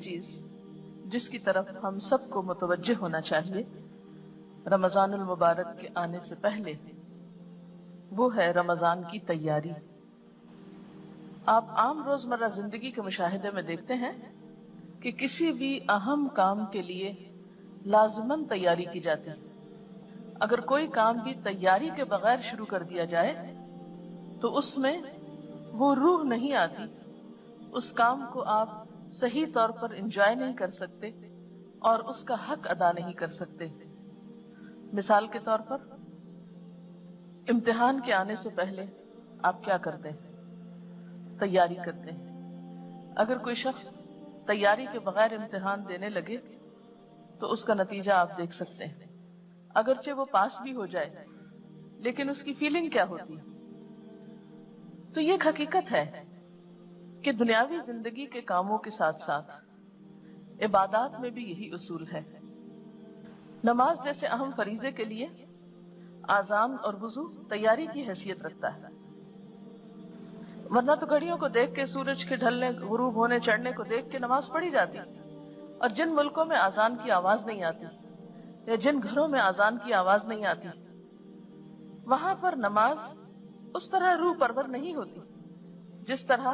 چیز جس کی طرف ہم سب کو متوجہ ہونا چاہیے رمضان المبارک کے آنے سے پہلے، وہ ہے رمضان کی تیاری۔ آپ عام روزمرہ زندگی کے مشاہدے میں دیکھتے ہیں کہ کسی بھی اہم کام کے لیے لازماً تیاری کی جاتی ہے۔ اگر کوئی کام بھی تیاری کے بغیر شروع کر دیا جائے تو اس میں وہ روح نہیں آتی، اس کام کو آپ صحیح طور پر انجوائے نہیں کر سکتے اور اس کا حق ادا نہیں کر سکتے۔ مثال کے طور پر امتحان کے آنے سے پہلے آپ کیا کرتے ہیں؟ تیاری کرتے ہیں۔ اگر کوئی شخص تیاری کے بغیر امتحان دینے لگے تو اس کا نتیجہ آپ دیکھ سکتے ہیں۔ اگرچہ وہ پاس بھی ہو جائے لیکن اس کی فیلنگ کیا ہوتی ہے؟ تو یہ ایک حقیقت ہے کہ دنیاوی زندگی کے کاموں کے ساتھ ساتھ عبادات میں بھی یہی اصول ہے۔ نماز جیسے اہم فریضے کے لیے آذان اور وضو تیاری کی حیثیت رکھتا ہے، ورنہ تو گھڑیوں کو دیکھ کے، سورج کے ڈھلنے، غروب ہونے چڑھنے کو دیکھ کے نماز پڑھی جاتی۔ اور جن ملکوں میں آذان کی آواز نہیں آتی یا جن گھروں میں آذان کی آواز نہیں آتی، وہاں پر نماز اس طرح روح پرور نہیں ہوتی جس طرح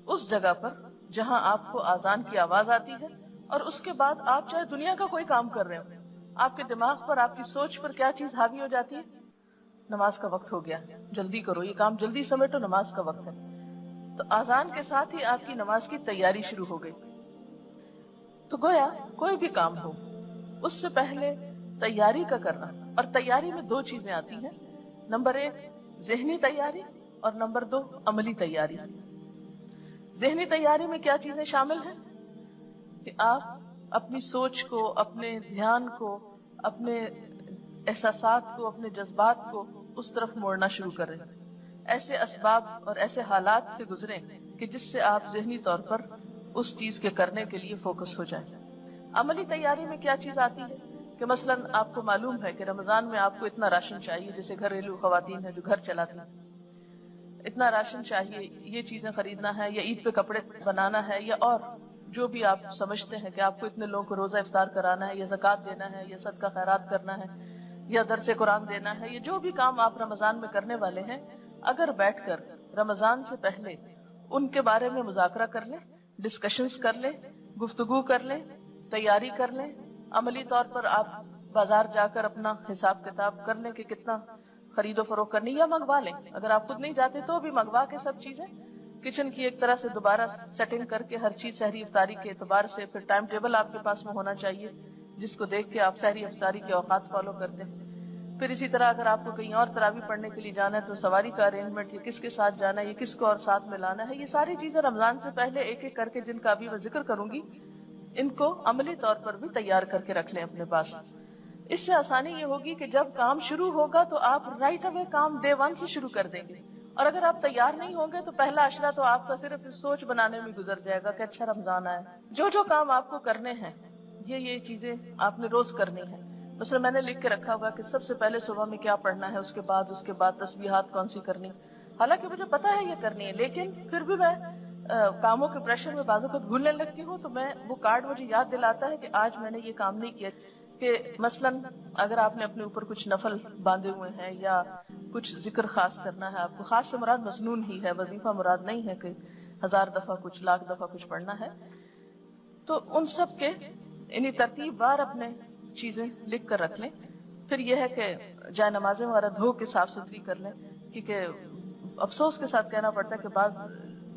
اس جگہ پر جہاں آپ کو آذان کی آواز آتی ہے اور اس کے بعد آپ چاہے دنیا کا کوئی کام کر رہے ہو، آپ کے دماغ پر، آپ کی سوچ پر کیا چیز حاوی ہو جاتی ہے؟ نماز کا وقت ہو گیا، جلدی کرو، یہ کام جلدی سمیٹو، نماز کا وقت ہے۔ تو آذان کے ساتھ ہی آپ کی نماز کی تیاری شروع ہو گئی۔ تو گویا کوئی بھی کام ہو اس سے پہلے تیاری کا کرنا، اور تیاری میں دو چیزیں آتی ہیں، نمبر 1 ذہنی تیاری اور نمبر 2 عملی تیاری۔ ذہنی تیاری میں کیا چیزیں شامل ہیں کہ آپ اپنی سوچ کو، اپنے دھیان کو، اپنے احساسات کو، اپنے جذبات کو اس طرف موڑنا شروع کریں، ایسے اسباب اور ایسے حالات سے گزریں کہ جس سے آپ ذہنی طور پر اس چیز کے کرنے کے لیے فوکس ہو جائیں۔ عملی تیاری میں کیا چیز آتی ہے کہ مثلا آپ کو معلوم ہے کہ رمضان میں آپ کو اتنا راشن چاہیے، جیسے گھریلو خواتین ہیں جو گھر چلاتی ہیں، اتنا راشن چاہیے، یہ چیزیں خریدنا ہے، یا عید پہ کپڑے بنانا ہے، یا اور جو بھی آپ سمجھتے ہیں کہ آپ کو اتنے لوگوں کو روزہ افطار کرانا ہے، یا زکوٰۃ دینا ہے، یا صدقہ خیرات کرنا ہے، یا درس قرآن دینا ہے، یہ جو بھی کام آپ رمضان میں کرنے والے ہیں، اگر بیٹھ کر رمضان سے پہلے ان کے بارے میں مذاکرہ کر لیں، ڈسکشنز کر لیں، گفتگو کر لیں، تیاری کر لیں، عملی طور پر آپ بازار جا کر اپنا حساب کتاب کر لیں کہ کتنا خرید و فروخت کرنی، یا منگوا لیں، اگر آپ خود نہیں جاتے تو بھی منگوا کے سب چیزیں کچن کی ایک طرح سے دوبارہ سیٹنگ کر کے ہر چیز سحری افطاری کے اعتبار سے، پھر ٹائم ٹیبل آپ کے پاس میں ہونا چاہیے جس کو دیکھ کے آپ سحری افطاری کے اوقات فالو کرتے ہیں۔ پھر اسی طرح اگر آپ کو کہیں اور تراویح پڑھنے کے لیے جانا ہے تو سواری کا ارینجمنٹ، یہ کس کے ساتھ جانا ہے، یہ کس کو اور ساتھ میں لانا ہے، یہ ساری چیزیں رمضان سے پہلے ایک ایک کر کے، جن کا ابھی میں ذکر کروں گی، ان کو عملی طور پر بھی تیار کر کے رکھ لیں اپنے پاس۔ اس سے آسانی یہ ہوگی کہ جب کام شروع ہوگا تو آپ رائٹ اوے کام ڈے 1 سے شروع کر دیں گے، اور اگر آپ تیار نہیں ہوں گے تو پہلا عشرہ تو آپ کا صرف سوچ بنانے میں گزر جائے گا کہ اچھا رمضان آیا۔ جو کام آپ کو کرنے ہیں، یہ چیزیں آپ نے روز کرنی ہے۔ مثلا میں نے لکھ کے رکھا ہوا کہ سب سے پہلے صبح میں کیا پڑھنا ہے، اس کے بعد تسبیحات کون سی کرنی، حالانکہ مجھے پتا ہے یہ کرنی ہے، لیکن پھر بھی میں کاموں کے پریشر میں بعض اوقات بھولنے لگتی ہوں، تو میں وہ کارڈ مجھے یاد دلاتا ہے کہ آج میں نے یہ کام نہیں کیا۔ کہ مثلا اگر آپ نے اپنے اوپر کچھ نفل باندھے ہوئے ہیں یا کچھ ذکر خاص کرنا ہے، آپ کو خاص سے مراد مسنون ہی ہے، وظیفہ مراد نہیں ہے کہ 1000 دفعہ کچھ، لاکھ دفعہ کچھ پڑھنا ہے، تو ان سب کے انہی ترتیب وار اپنے چیزیں لکھ کر رکھ لیں۔ پھر یہ ہے کہ جائے نمازیں وغیرہ دھو کے صاف ستھری کر لیں، کیونکہ افسوس کے ساتھ کہنا پڑتا ہے کہ بعض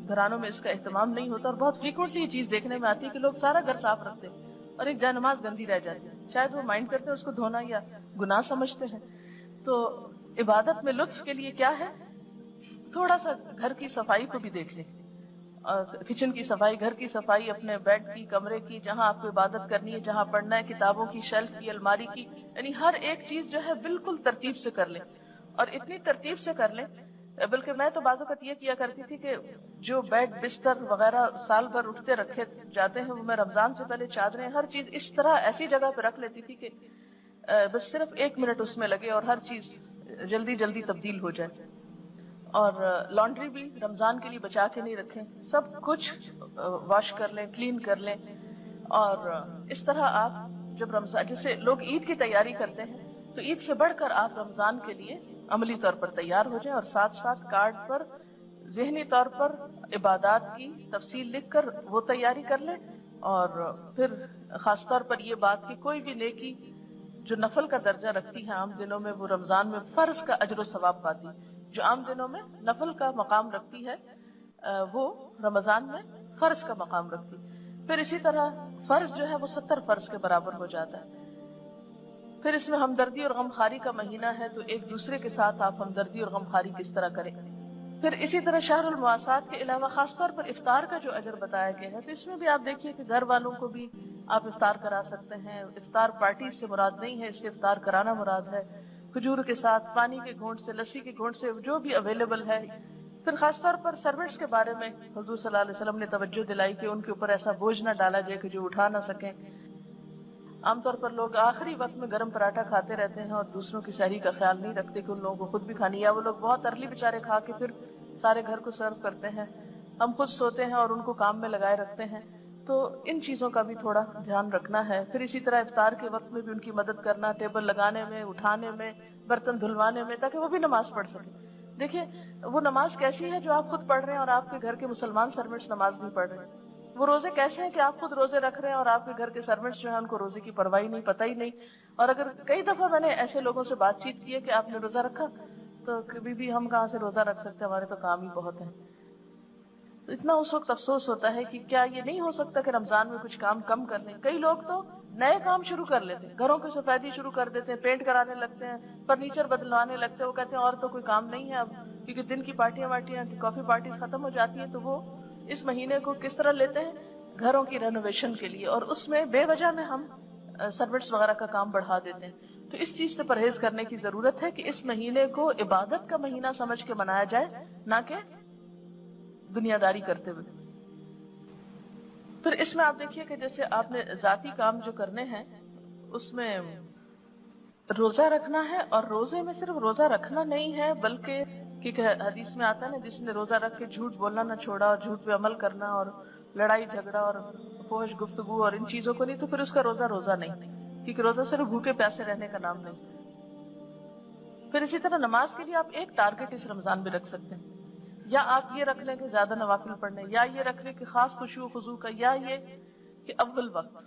گھرانوں میں اس کا اہتمام نہیں ہوتا، اور بہت فریکوینٹلی یہ چیز دیکھنے میں آتی ہے کہ لوگ سارا گھر صاف رکھتے ہیں اور ایک جائے نماز گندی رہ جاتی ہے، شاید وہ مائنڈ کرتے ہیں اس کو دھونا یا گناہ سمجھتے ہیں۔ تو عبادت میں لطف کے لیے کیا ہے، تھوڑا سا گھر کی صفائی کو بھی دیکھ لیں، کچن کی صفائی، گھر کی صفائی، اپنے بیڈ کی، کمرے کی، جہاں آپ کو عبادت کرنی ہے، جہاں پڑھنا ہے، کتابوں کی شیلف کی، الماری کی، یعنی ہر ایک چیز جو ہے بالکل ترتیب سے کر لیں، اور اتنی ترتیب سے کر لیں، بلکہ میں تو بعض اوقات یہ کیا کرتی تھی کہ جو بیڈ بستر وغیرہ سال بھر اٹھتے رکھے جاتے ہیں، وہ میں رمضان سے پہلے چادریں، ہر چیز اس طرح ایسی جگہ پہ رکھ لیتی تھی کہ بس صرف 1 منٹ اس میں لگے اور ہر چیز جلدی جلدی تبدیل ہو جائے۔ اور لانڈری بھی رمضان کے لیے بچا کے نہیں رکھیں، سب کچھ واش کر لیں، کلین کر لیں، اور اس طرح آپ جب رمضان، جیسے لوگ عید کی تیاری کرتے ہیں، تو عید سے بڑھ کر آپ رمضان کے لیے عملی طور پر تیار ہو جائیں، اور ساتھ ساتھ کارڈ پر ذہنی طور پر عبادات کی تفصیل لکھ کر وہ تیاری کر لیں، اور پھر خاص طور پر یہ بات کہ کوئی بھی نیکی جو نفل کا درجہ رکھتی ہے عام دنوں میں، وہ رمضان میں فرض کا اجر و ثواب پاتی، جو عام دنوں میں نفل کا مقام رکھتی ہے وہ رمضان میں فرض کا مقام رکھتی. پھر اسی طرح فرض جو ہے وہ 70 فرض کے برابر ہو جاتا ہے. پھر اس میں ہمدردی اور غمخواری کا مہینہ ہے، تو ایک دوسرے کے ساتھ آپ ہمدردی اور غمخواری کس طرح کریں. پھر اسی طرح شہر المواسات کے علاوہ خاص طور پر افطار کا جو اجر بتایا گیا ہے، تو اس میں بھی آپ دیکھیے کہ گھر والوں کو بھی آپ افطار کرا سکتے ہیں. افطار پارٹی سے مراد نہیں ہے، اس سے افطار کرانا مراد ہے، کھجور کے ساتھ، پانی کے گھونٹ سے، لسی کے گھونٹ سے، جو بھی اویلیبل ہے. پھر خاص طور پر سرونٹس کے بارے میں حضور صلی اللہ علیہ وسلم نے توجہ دلائی کہ ان کے اوپر ایسا بوجھ نہ ڈالا جائے کہ جو اٹھا نہ سکیں. عام طور پر لوگ آخری وقت میں گرم پراٹھا کھاتے رہتے ہیں اور دوسروں کی سحری کا خیال نہیں رکھتے کہ ان لوگوں کو خود بھی کھانی، یا وہ لوگ بہت ارلی بیچارے کھا کے پھر سارے گھر کو سرو کرتے ہیں. ہم خود سوتے ہیں اور ان کو کام میں لگائے رکھتے ہیں. تو ان چیزوں کا بھی تھوڑا دھیان رکھنا ہے. پھر اسی طرح افطار کے وقت میں بھی ان کی مدد کرنا، ٹیبل لگانے میں، اٹھانے میں، برتن دھلوانے میں، تاکہ وہ بھی نماز پڑھ سکیں. دیکھیں وہ نماز کیسی ہے جو آپ خود پڑھ رہے ہیں اور آپ کے گھر کے مسلمان سرونٹس نماز نہیں پڑھ رہے ہیں. وہ روزے کیسے ہیں کہ آپ خود روزے رکھ رہے ہیں اور آپ کے گھر کے سرونٹس جو ہیں ان کو روزے کی پرواہی نہیں، پتہ ہی نہیں. اور اگر کئی دفعہ میں نے ایسے لوگوں سے بات چیت کی ہے کہ آپ نے روزہ رکھا، تو کبھی بھی ہم کہاں سے روزہ رکھ سکتے، ہمارے تو کام ہی بہت ہیں. تو اتنا اس وقت افسوس ہوتا ہے کہ کیا یہ نہیں ہو سکتا کہ رمضان میں کچھ کام کم کر لیں. کئی لوگ تو نئے کام شروع کر لیتے ہیں، گھروں کی سفیدی شروع کر دیتے ہیں، پینٹ کرانے لگتے ہیں، فرنیچر بدلوانے لگتے ہیں. وہ کہتے ہیں اور تو کوئی کام نہیں ہے اب، کیونکہ دن کی پارٹیاں کافی پارٹیز ختم ہو جاتی ہیں. تو وہ اس مہینے کو کس طرح لیتے ہیں؟ گھروں کی رینوویشن کے لیے، اور اس میں بے وجہ میں ہم سروٹس وغیرہ کا کام بڑھا دیتے ہیں. تو اس چیز سے پرہیز کرنے کی ضرورت ہے کہ اس مہینے کو عبادت کا مہینہ سمجھ کے منایا جائے، نہ کہ دنیا داری کرتے ہوئے. پھر اس میں آپ دیکھیے کہ جیسے آپ نے ذاتی کام جو کرنے ہیں اس میں روزہ رکھنا ہے، اور روزے میں صرف روزہ رکھنا نہیں ہے بلکہ کیونکہ حدیث میں آتا ہے نا، جس نے روزہ رکھ کے جھوٹ بولنا نہ چھوڑا اور جھوٹ پہ عمل کرنا اور لڑائی جھگڑا اور فحش گفتگو اور ان چیزوں کو نہیں، تو پھر اس کا روزہ روزہ نہیں، کیونکہ روزہ صرف بھوکے پیاسے رہنے کا نام نہیں. پھر اسی طرح نماز کے لیے آپ ایک ٹارگٹ اس رمضان میں رکھ سکتے ہیں، یا آپ یہ رکھ لیں کہ زیادہ نوافل پڑھنے، یا یہ رکھ لیں کہ خاص خشوع و خضوع کا، یا یہ کہ اول وقت،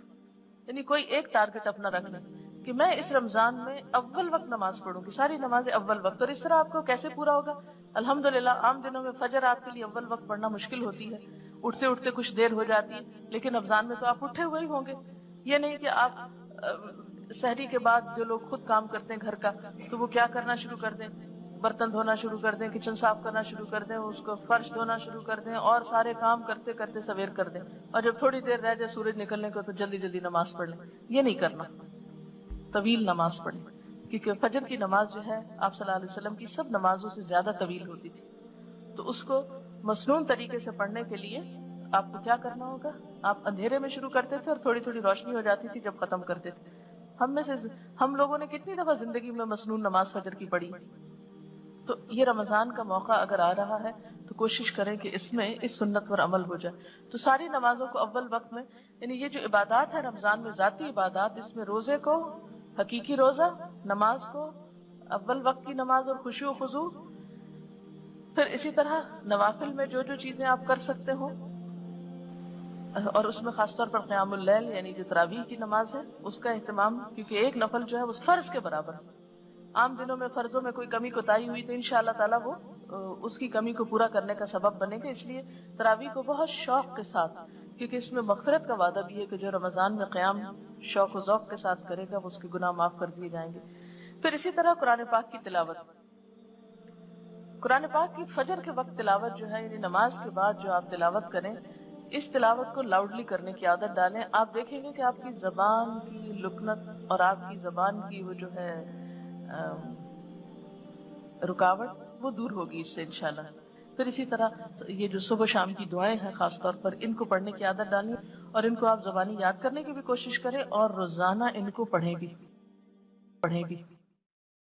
یعنی کوئی ایک ٹارگٹ اپنا رکھ لیں کہ میں اس رمضان میں اول وقت نماز پڑھوں گی، ساری نمازیں اول وقت. اور اس طرح آپ کو کیسے پورا ہوگا؟ الحمدللہ عام دنوں میں فجر آپ کے لیے اول وقت پڑھنا مشکل ہوتی ہے، اٹھتے اٹھتے کچھ دیر ہو جاتی ہے، لیکن رمضان میں تو آپ اٹھے ہوئے ہی ہوں گے. یہ نہیں کہ آپ سحری کے بعد جو لوگ خود کام کرتے ہیں گھر کا، تو وہ کیا کرنا شروع کر دیں، برتن دھونا شروع کر دیں، کچن صاف کرنا شروع کر دیں، اس کو فرش دھونا شروع کر دیں، اور سارے کام کرتے کرتے سویر کر دیں، اور جب تھوڑی دیر رہ جائے سورج نکلنے کو تو جلدی جلدی نماز پڑھ لیں. یہ نہیں کرنا، طویل نماز پڑھیں، کیونکہ فجر کی نماز جو ہے آپ صلی اللہ علیہ وسلم کی سب نمازوں سے زیادہ طویل ہوتی تھی. تو اس کو مسنون طریقے سے پڑھنے کے لیے آپ کو کیا کرنا ہوگا؟ آپ اندھیرے میں شروع کرتے تھے اور تھوڑی تھوڑی روشنی ہو جاتی تھی جب ختم کرتے تھے. ہم لوگوں نے کتنی دفعہ زندگی میں مسنون نماز فجر کی پڑھی. تو یہ رمضان کا موقع اگر آ رہا ہے تو کوشش کریں کہ اس میں اس سنت پر عمل ہو جائے. تو ساری نمازوں کو اول وقت میں، یعنی یہ جو عبادات ہے رمضان میں ذاتی عبادات، اس میں روزے کو حقیقی روزہ، نماز کو اول وقت کی نماز اور خشوع و خضوع، پھر اسی طرح نوافل میں جو جو چیزیں آپ کر سکتے ہو، اور اس میں خاص طور پر قیام اللیل یعنی جو تراویح کی نماز ہے اس کا اہتمام، کیونکہ ایک نفل جو ہے وہ فرض کے برابر ہے. عام دنوں میں فرضوں میں کوئی کمی کوتاہی ہوئی تو انشاءاللہ تعالیٰ وہ اس کی کمی کو پورا کرنے کا سبب بنے گا. اس لیے تراویح کو بہت شوق کے ساتھ، کیونکہ اس میں مغفرت کا وعدہ بھی ہے کہ جو رمضان میں قیام شوق و ذوق کے ساتھ کرے گا وہ اس کے گناہ معاف کر دیے جائیں گے. پھر اسی طرح قرآن پاک کی تلاوت، قرآن پاک کی فجر کے وقت تلاوت جو ہے، یعنی نماز کے بعد جو آپ تلاوت کریں، اس تلاوت کو لاؤڈلی کرنے کی عادت ڈالیں. آپ دیکھیں گے کہ آپ کی زبان کی لکنت اور آپ کی زبان کی وہ جو ہے رکاوٹ وہ دور ہوگی اس سے انشاءاللہ. پھر اسی طرح یہ جو صبح شام کی دعائیں ہیں خاص طور پر ان کو پڑھنے کی عادت ڈالیں، اور ان کو آپ زبانی یاد کرنے کی بھی کوشش کریں، اور روزانہ ان کو پڑھیں بھی.